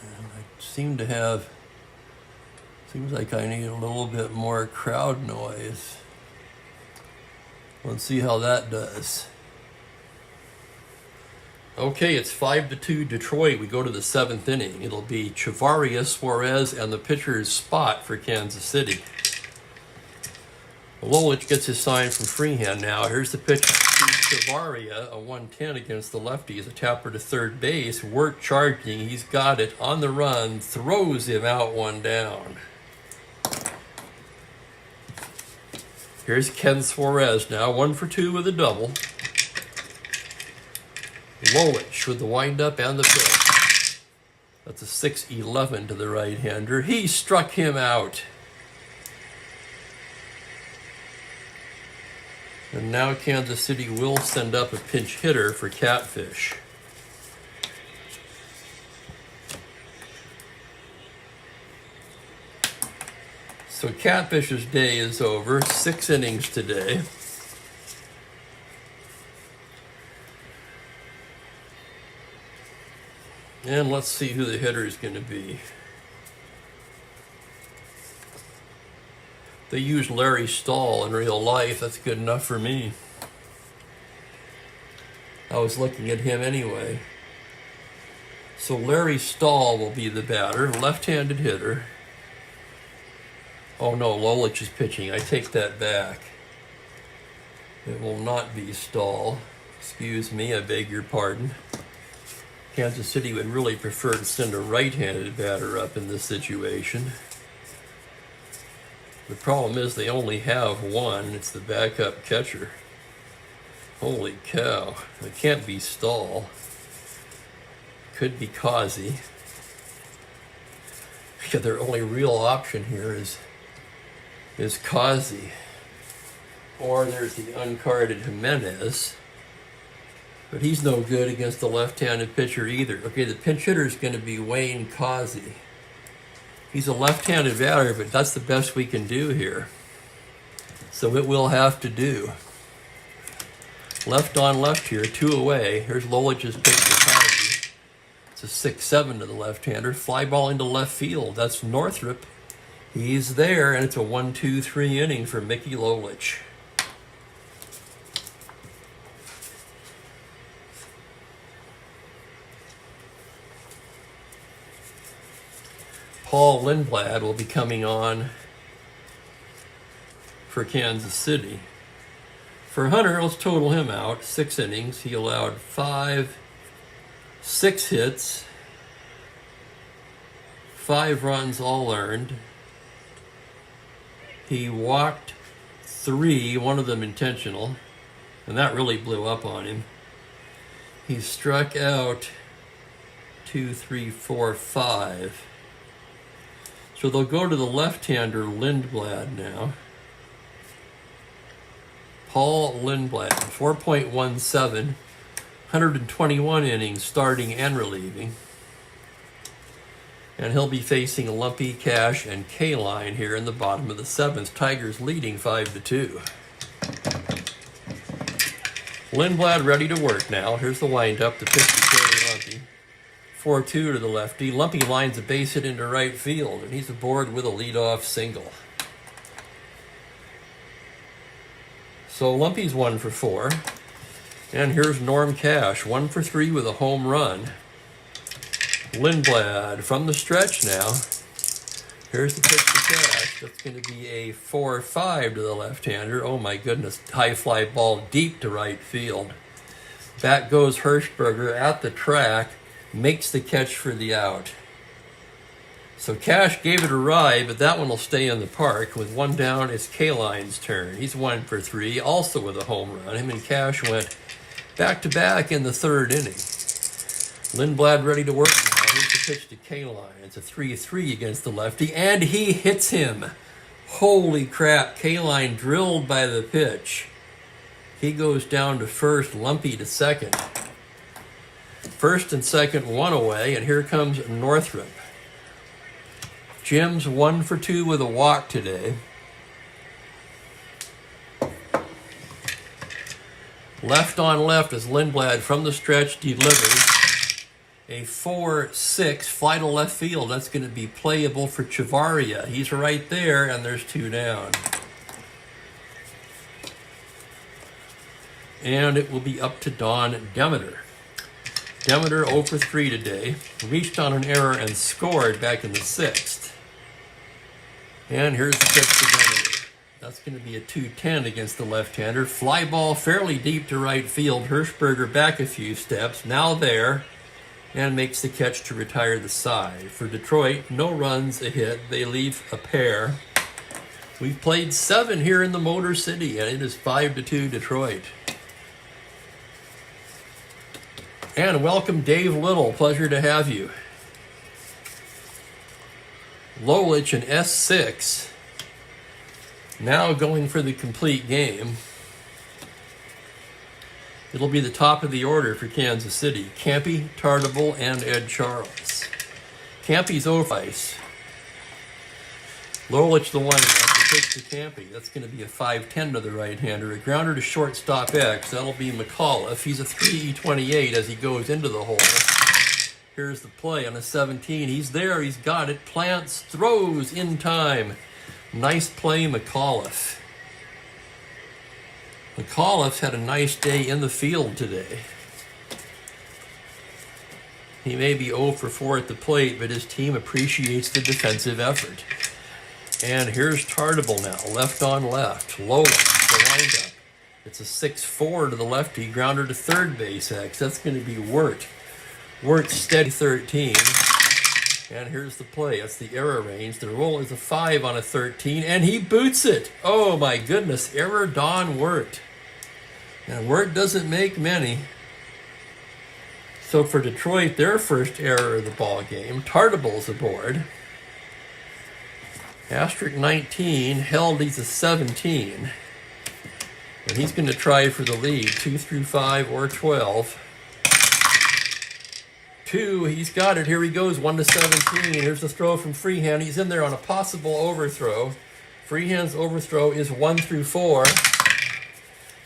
And I seem to have, seems like I need a little bit more crowd noise. Let's see how that does. Okay, it's 5-2 Detroit. We go to the 7th inning. It'll be Chavarria, Suarez, and the pitcher's spot for Kansas City. Lolich gets his sign from Freehand now. Here's the pitch to Chavarria, a 1-10 against the lefties. A tapper to third base. Work charging. He's got it on the run. Throws him out 1 down. Here's Ken Suarez now. 1 for 2 with a double. Lolich with the windup and the pitch. That's a 6-11 to the right-hander. He struck him out. And now Kansas City will send up a pinch hitter for Catfish. So Catfish's day is over. 6 innings today. And let's see who the hitter is going to be. They used Larry Stahl in real life. That's good enough for me. I was looking at him anyway. So Larry Stahl will be the batter, left-handed hitter. Oh no, Lolich is pitching. I take that back. It will not be Stahl. Excuse me, I beg your pardon. Kansas City would really prefer to send a right-handed batter up in this situation. The problem is they only have one. It's the backup catcher. Holy cow. It can't be Stahl. Could be Causey. Yeah, their only real option here is Causey. Or there's the uncarded Jimenez. But he's no good against the left-handed pitcher either. Okay, the pinch hitter is going to be Wayne Causey. He's a left-handed batter, but that's the best we can do here. So it will have to do. Left on left here, 2 away. Here's Lolich's pitch to Causey. It's a 6-7 to the left-hander. Fly ball into left field. That's Northrup. He's there, and it's a 1-2-3 inning for Mickey Lolich. Paul Lindblad will be coming on for Kansas City. For Hunter, let's total him out. 6 innings. He allowed 6 hits, 5 runs all earned. He walked 3, one of them intentional, and that really blew up on him. He struck out 2, 3, 4, 5. So they'll go to the left-hander Lindblad now. Paul Lindblad, 4.17, 121 innings starting and relieving. And he'll be facing Lumpy, Cash, and K-Line here in the bottom of the 7th. Tigers leading 5-2. Lindblad ready to work now. Here's the windup, the pitch to Terry Lumpy. 4-2 to the lefty. Lumpy lines a base hit into right field, and he's aboard with a leadoff single. So Lumpy's 1 for 4. And here's Norm Cash, 1 for 3 with a home run. Lindblad from the stretch now. Here's the pitch to Cash. That's going to be a 4-5 to the left-hander. Oh my goodness, high fly ball deep to right field. Back goes Hirschberger at the track, makes the catch for the out. So Cash gave it a ride, but that one will stay in the park. With one down, it's Kaline's turn. He's 1 for 3, also with a home run. Him and Cash went back-to-back in the third inning. Lindblad ready to work now. Here's the pitch to Kaline. It's a 3-3 against the lefty, and he hits him. Holy crap, Kaline drilled by the pitch. He goes down to first, Lumpy to second. First and second, one away, and here comes Northrup. Jim's 1 for 2 with a walk today. Left on left as Lindblad from the stretch delivers a 4-6 fly to left field. That's going to be playable for Chavaria. He's right there, and there's 2 down. And it will be up to Don Demeter. Demeter 0 for 3 today. Reached on an error and scored back in the 6th. And here's the pitch to Demeter. That's going to be a 2-10 against the left-hander. Fly ball fairly deep to right field. Hirschberger back a few steps. Now there. And makes the catch to retire the side. For Detroit, no runs, a hit. They leave a pair. We've played 7 here in the Motor City, and it is 5-2 Detroit. And welcome Dave Little. Pleasure to have you. Lolich in S6. Now going for the complete game. It'll be the top of the order for Kansas City. Campy, Tartable, and Ed Charles. Campy's over ice. Lolich the windup. The pitch to Campy. That's going to be a 5-10 to the right-hander. A grounder to shortstop X. That'll be McAuliffe. He's a 3-28 as he goes into the hole. Here's the play on a 17. He's there. He's got it. Plants, throws in time. Nice play, McAuliffe. McAuliffe's had a nice day in the field today. He may be 0 for 4 at the plate, but his team appreciates the defensive effort. And here's Tartable now, left on left. Lola, the windup. It's a 6-4 to the lefty, grounder to third base X. That's going to be Wirt. Wirt steady 13. And here's the play. That's the error range. The roll is a 5 on a 13, and he boots it. Oh my goodness, error Don Wirt. And Wirt doesn't make many. So for Detroit, their first error of the ball game. Tartable's aboard. Asterisk 19, held he's a 17. And he's going to try for the lead, 2 through 5 or 12. 2, he's got it. Here he goes, 1 to 17. Here's the throw from Freehand. He's in there on a possible overthrow. Freehand's overthrow is 1 through 4.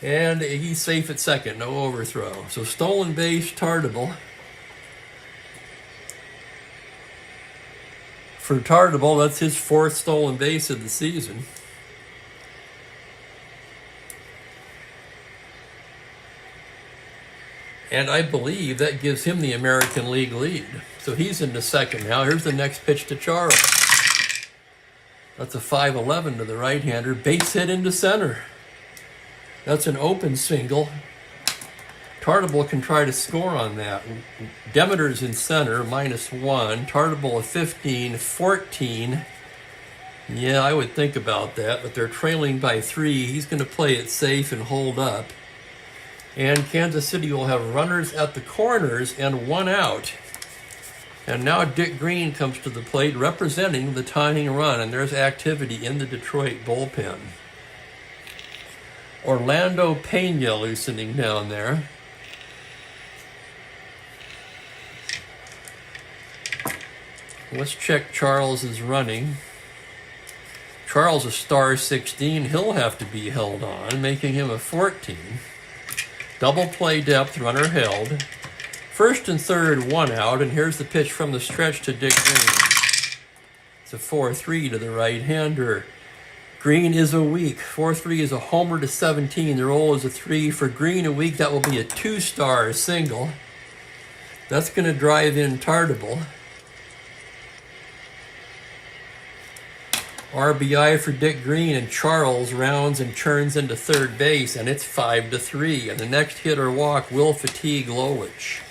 And he's safe at second, no overthrow. So stolen base, Tartable. For Tartable, that's his 4th stolen base of the season. And I believe that gives him the American League lead. So he's into second now. Here's the next pitch to Charles. That's a 5-11 to the right-hander. Base hit into center. That's an open single. Tartable can try to score on that. Demeter's in center, -1. Tartable a 15, 14. Yeah, I would think about that, but they're trailing by 3. He's going to play it safe and hold up. And Kansas City will have runners at the corners and 1 out. And now Dick Green comes to the plate representing the tying run, and there's activity in the Detroit bullpen. Orlando Pena loosening down there. Let's check Charles' running. Charles is star 16. He'll have to be held on, making him a 14. Double play depth, runner held. First and third, 1 out, and here's the pitch from the stretch to Dick Green. It's a 4-3 to the right-hander. Green is a weak. 4-3 is a homer to 17. The roll is a 3 for Green a week. That will be a 2-star single. That's going to drive in Tartable. RBI for Dick Green, and Charles rounds and turns into third base, and it's 5-3. And the next hit or walk will fatigue Lolich.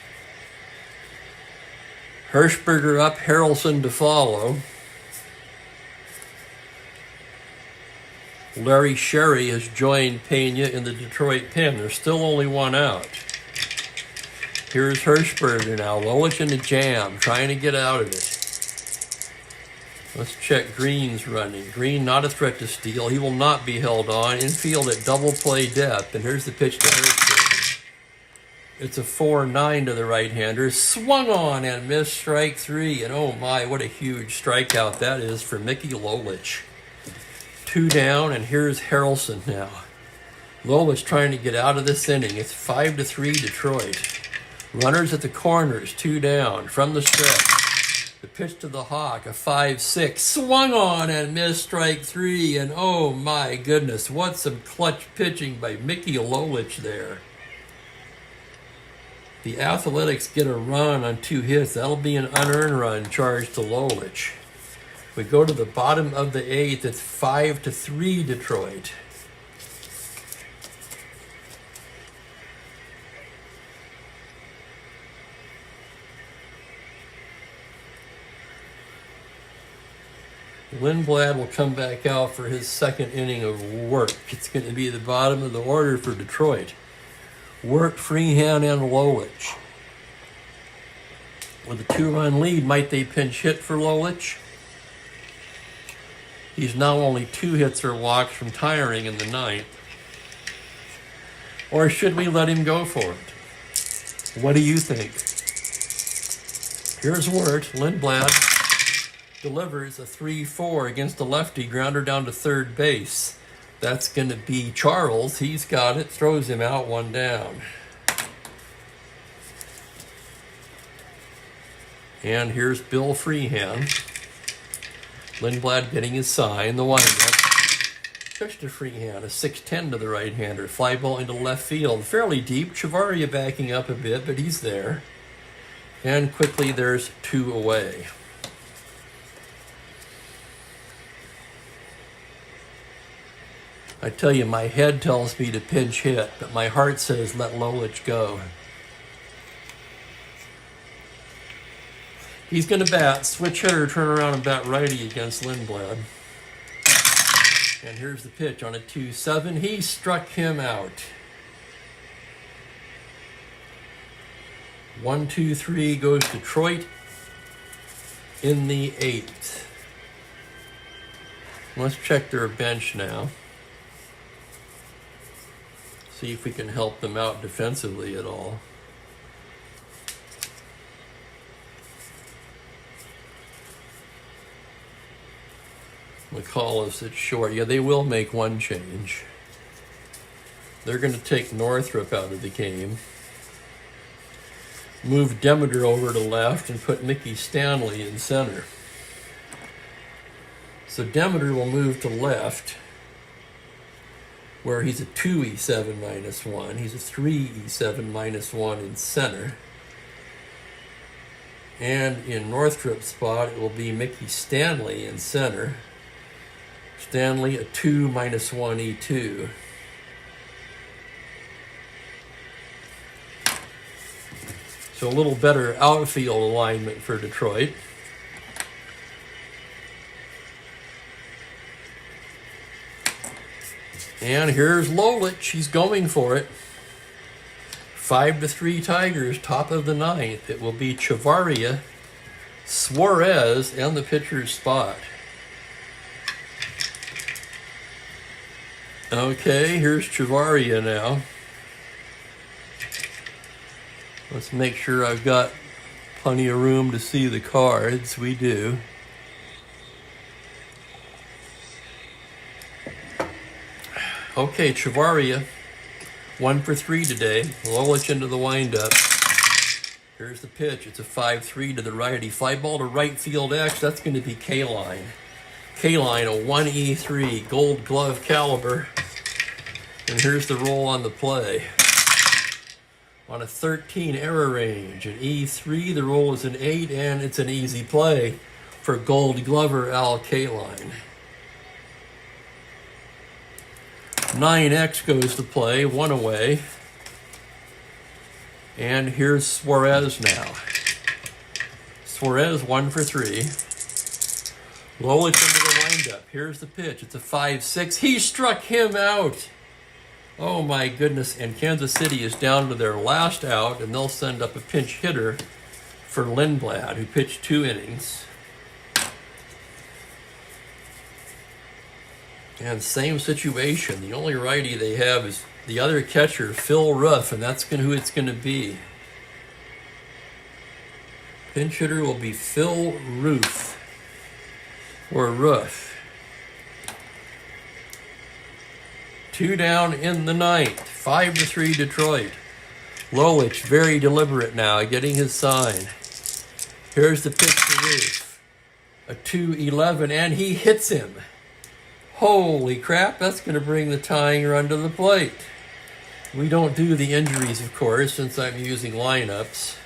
Hirschberger up, Harrelson to follow. Larry Sherry has joined Pena in the Detroit pen. There's still only one out. Here's Hirschberger now. Lolich in the jam, trying to get out of it. Let's check Green's running. Green not a threat to steal. He will not be held on. Infield at double play depth. And here's the pitch to Hirschberger. It's a 4-9 to the right-hander. Swung on and missed, strike 3. And oh my, what a huge strikeout that is for Mickey Lolich. 2 down, and here's Harrelson now. Lolich trying to get out of this inning. It's 5-3 Detroit. Runners at the corners, 2 down. From the stretch, the pitch to the Hawk, a 5-6. Swung on and missed, strike 3. And oh my goodness, what some clutch pitching by Mickey Lolich there. The Athletics get a run on 2 hits. That'll be an unearned run charged to Lolich. We go to the bottom of the 8th. It's 5-3 Detroit. Lindblad will come back out for his second inning of work. It's going to be the bottom of the order for Detroit. Work, Freehan, and Lolich. With a 2-run lead, might they pinch hit for Lolich? He's now only 2 hits or walks from tiring in the 9th. Or should we let him go for it? What do you think? Here's Wirt. Lindblad delivers a 3-4 against a lefty, grounder down to third base. That's going to be Charles. He's got it. Throws him out, 1 down. And here's Bill Freehan. Lindblad getting his sign. The windup. Pitch to Freehan. A 6-10 to the right-hander. Fly ball into left field. Fairly deep. Chavaria backing up a bit, but he's there. And quickly there's 2 away. I tell you, my head tells me to pinch hit, but my heart says let Lolich go. He's going to bat, switch hitter, turn around and bat righty against Lindblad. And here's the pitch on a 2-7. He struck him out. 1-2-3 goes Detroit in the 8th. Let's check their bench now. See if we can help them out defensively at all. McCall at short. Yeah, they will make one change. They're going to take Northrup out of the game. Move Demeter over to left and put Mickey Stanley in center. So Demeter will move to left, where he's a 2E7 -1. He's a 3E7 -1 in center. And in Northrup's spot, it will be Mickey Stanley in center. Stanley, a 2 -1 E2. So a little better outfield alignment for Detroit. And here's Lolich. He's going for it. 5-3 Tigers, top of the 9th. It will be Chavaria, Suarez, and the pitcher's spot. Okay, here's Chavaria now. Let's make sure I've got plenty of room to see the cards. We do. Okay, Chavaria, 1 for 3 today. Lolich into the windup. Here's the pitch. It's a 5-3 to the righty. Fly ball to right field X. That's going to be K-line. K-line, a 1E3, gold glove caliber. And here's the roll on the play. On a 13 error range, an E3, the roll is an 8, and it's an easy play for gold glover Al K-line. 9X goes to play, 1 away. And here's Suarez now. Suarez 1 for 3. Lolich into the windup. Here's the pitch. It's a 5-6. He struck him out. Oh my goodness. And Kansas City is down to their last out, and they'll send up a pinch hitter for Lindblad, who pitched 2 innings. And same situation. The only righty they have is the other catcher, Phil Ruff, and that's who it's going to be. Pinch hitter will be Phil Ruff, or Ruff. 2 down in the ninth. 5-3 Detroit. Lolich, very deliberate now, getting his sign. Here's the pitch to Ruff. A 2-11, and he hits him. Holy crap, that's going to bring the tying run to the plate. We don't do the injuries, of course, since I'm using lineups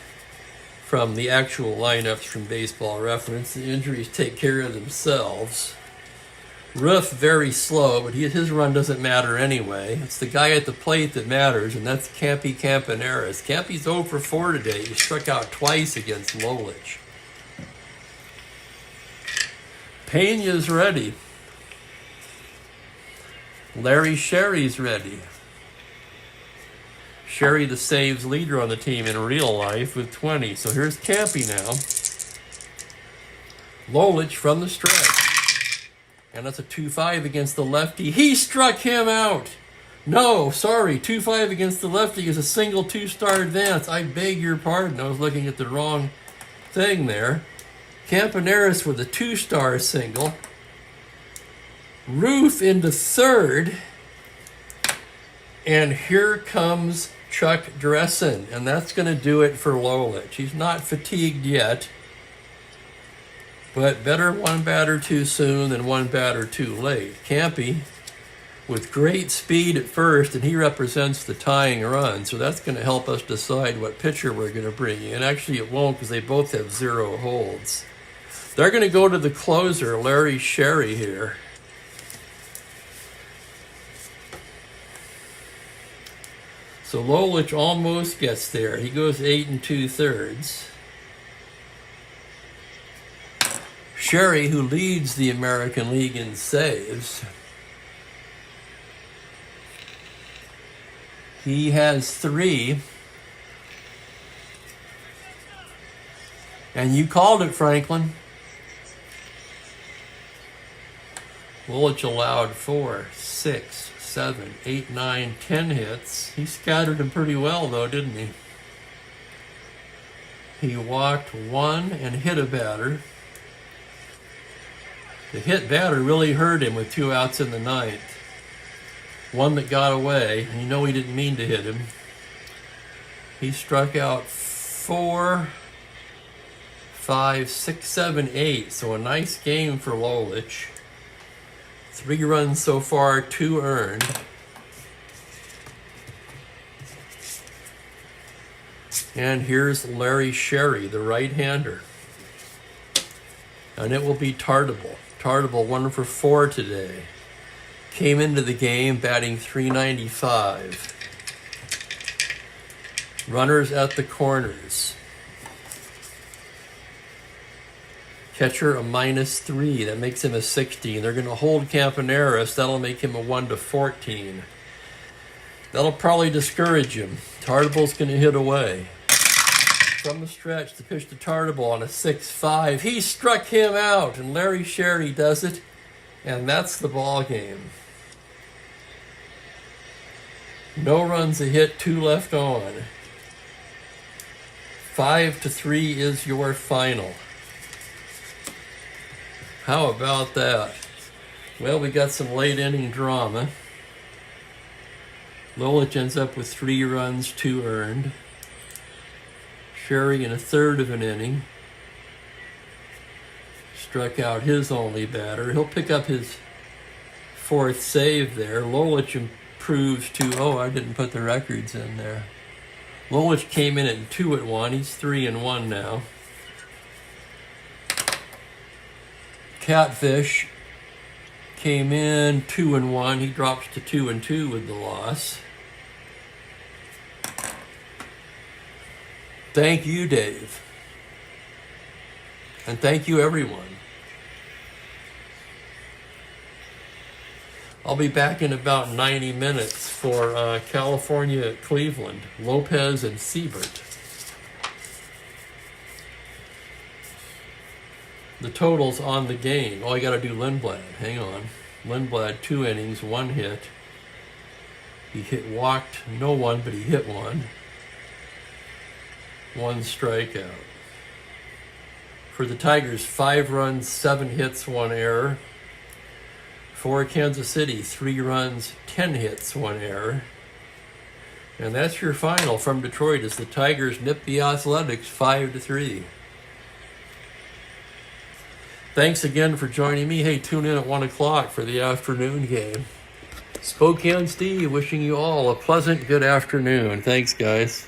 from the actual lineups from Baseball Reference. The injuries take care of themselves. Ruff very slow, but his run doesn't matter anyway. It's the guy at the plate that matters, and that's Campy Campaneris. Campy's 0 for 4 today. He struck out twice against Lolich. Pena's ready. Larry Sherry's ready. Sherry, the saves leader on the team in real life, with 20. So here's Campy now. Lolich from the stretch. And that's a 2-5 against the lefty. He struck him out. No, sorry. 2-5 against the lefty is a single 2-star advance. I beg your pardon. I was looking at the wrong thing there. Campaneris with a 2-star single. Ruth into third. And here comes Chuck Dressen. And that's going to do it for Lolich. He's not fatigued yet. But better 1 batter too soon than 1 batter too late. Campy with great speed at first, and he represents the tying run. So that's going to help us decide what pitcher we're going to bring in. Actually, it won't, because they both have 0 holds. They're going to go to the closer, Larry Sherry, here. So Lolich almost gets there. He goes 8 2/3. Sherry, who leads the American League in saves, he has 3. And you called it, Franklin. Lolich allowed 4, 6, 7, 8, 9, 10 hits. He scattered them pretty well, though, didn't he? He walked 1 and hit a batter. The hit batter really hurt him with 2 outs in the ninth. 1 that got away. You know he didn't mean to hit him. He struck out 4, 5, 6, 7, 8. So a nice game for Lolich. 3 runs so far, 2 earned. And here's Larry Sherry, the right-hander. And it will be Tartable. Tartable 1 for 4 today. Came into the game batting .395. Runners at the corners. Catcher a -3. That makes him a 16. They're going to hold Campaneris. That'll make him a 1 to 14. That'll probably discourage him. Tartable's going to hit away. From the stretch, the pitch to Tartable on a 6-5. He struck him out, and Larry Sherry does it, and that's the ball game. No runs a hit, 2 left on. 5-3 is your final. How about that? Well, we got some late inning drama. Lolich ends up with 3 runs, 2 earned. Sherry in a third of an inning struck out his only batter. He'll pick up his 4th save there. Lolich improves to, I didn't put the records in there. Lolich came in at 2-1. He's 3-1 now. Catfish came in 2-1. He drops to 2-2 with the loss. Thank you, Dave. And thank you, everyone. I'll be back in about 90 minutes for California, Cleveland, Lopez and Siebert. The totals on the game. Oh, I got to do Lindblad. Hang on. Lindblad, 2 innings, 1 hit. He walked no one, but he hit one. 1 strikeout. For the Tigers, 5 runs, 7 hits, 1 error. For Kansas City, 3 runs, 10 hits, 1 error. And that's your final from Detroit as the Tigers nip the Athletics 5-3. Thanks again for joining me. Hey, tune in at 1 o'clock for the afternoon game. Spokane Steve wishing you all a pleasant good afternoon. Thanks, guys.